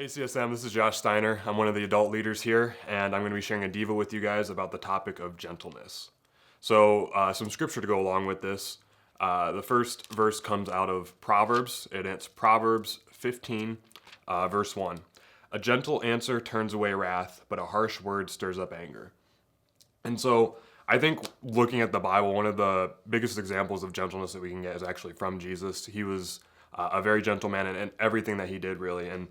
Hey CSM, this is Josh Steiner. I'm one of the adult leaders here, and I'm going to be sharing a Devo with you guys about the topic of gentleness. So, some scripture to go along with this. The first verse comes out of Proverbs, and it's Proverbs 15, verse 1. A gentle answer turns away wrath, but a harsh word stirs up anger. And so, I think looking at the Bible, one of the biggest examples of gentleness that we can get is actually from Jesus. He was a very gentle man in everything that he did, really. And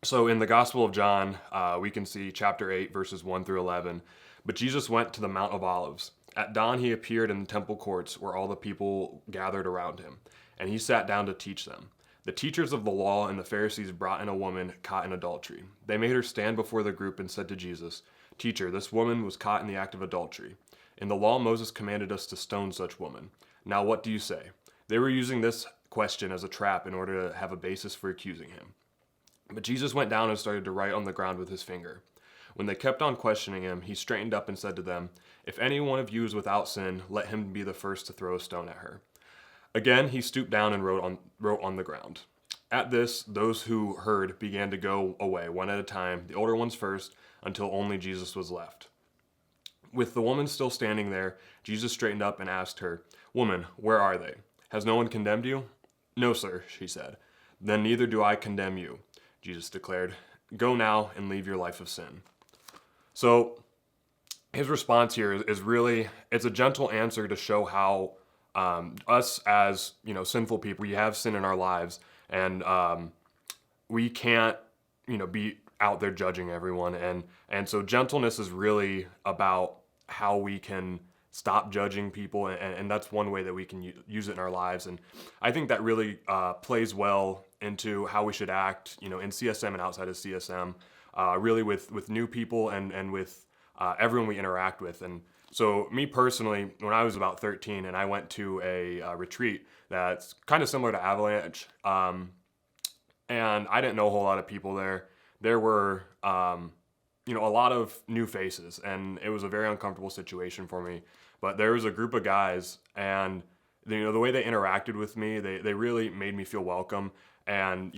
so in the Gospel of John, we can see chapter 8, verses 1 through 11. But Jesus went to the Mount of Olives. At dawn, he appeared in the temple courts where all the people gathered around him, and he sat down to teach them. The teachers of the law and the Pharisees brought in a woman caught in adultery. They made her stand before the group and said to Jesus, "Teacher, this woman was caught in the act of adultery. In the law, Moses commanded us to stone such woman. Now what do you say?" They were using this question as a trap in order to have a basis for accusing him. But Jesus went down and started to write on the ground with his finger. When they kept on questioning him, he straightened up and said to them, "If any one of you is without sin, let him be the first to throw a stone at her." Again, he stooped down and wrote on the ground. At this, those who heard began to go away, one at a time, the older ones first, until only Jesus was left. With the woman still standing there, Jesus straightened up and asked her, "Woman, where are they? Has no one condemned you?" "No, sir," she said. "Then neither do I condemn you," Jesus declared. "Go now and leave your life of sin." So his response here is really, it's a gentle answer to show how us as, sinful people, we have sin in our lives, and we can't, be out there judging everyone. And so gentleness is really about how we can stop judging people, and that's one way that we can use it in our lives. And I think that really plays well into how we should act, in CSM and outside of CSM, really with new people and with everyone we interact with. And so me personally, when I was about 13 and I went to a retreat that's kind of similar to Avalanche, and I didn't know a whole lot of people there. There were, a lot of new faces, and it was a very uncomfortable situation for me. But there was a group of guys, and the way they interacted with me, they really made me feel welcome, and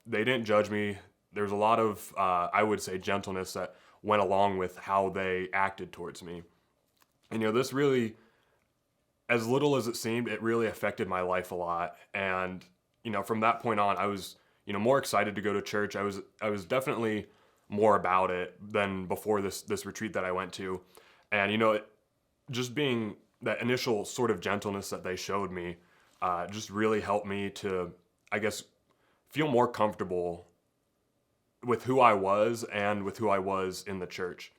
they didn't judge me. There was a lot of, I would say, gentleness that went along with how they acted towards me. And this really, as little as it seemed, it really affected my life a lot. And from that point on, I was more excited to go to church. I was definitely more about it than before this retreat that I went to. And just being that initial sort of gentleness that they showed me just really helped me to, I guess, feel more comfortable with who I was and with who I was in the church.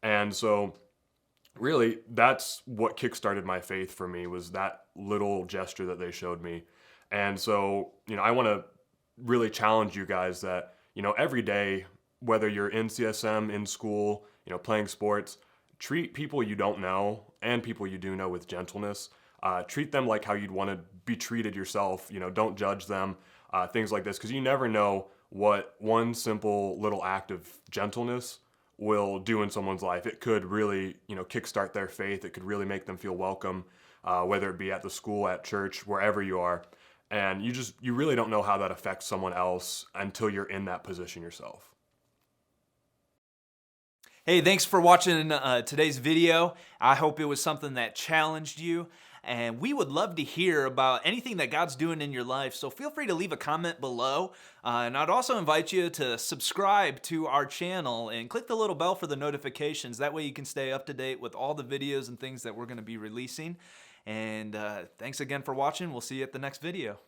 And so really, that's what kickstarted my faith for me, was that little gesture that they showed me. And so, I want to really challenge you guys that, every day, whether you're in CSM, in school, playing sports, treat people you don't know and people you do know with gentleness. Treat them like how you'd want to be treated yourself. Don't judge them, things like this, because you never know what one simple little act of gentleness will do in someone's life. It could really, kickstart their faith. It could really make them feel welcome, whether it be at the school, at church, wherever you are. And you really don't know how that affects someone else until you're in that position yourself. Hey, thanks for watching today's video. I hope it was something that challenged you. And we would love to hear about anything that God's doing in your life. So feel free to leave a comment below. And I'd also invite you to subscribe to our channel and click the little bell for the notifications. That way you can stay up to date with all the videos and things that we're going to be releasing. And thanks again for watching. We'll see you at the next video.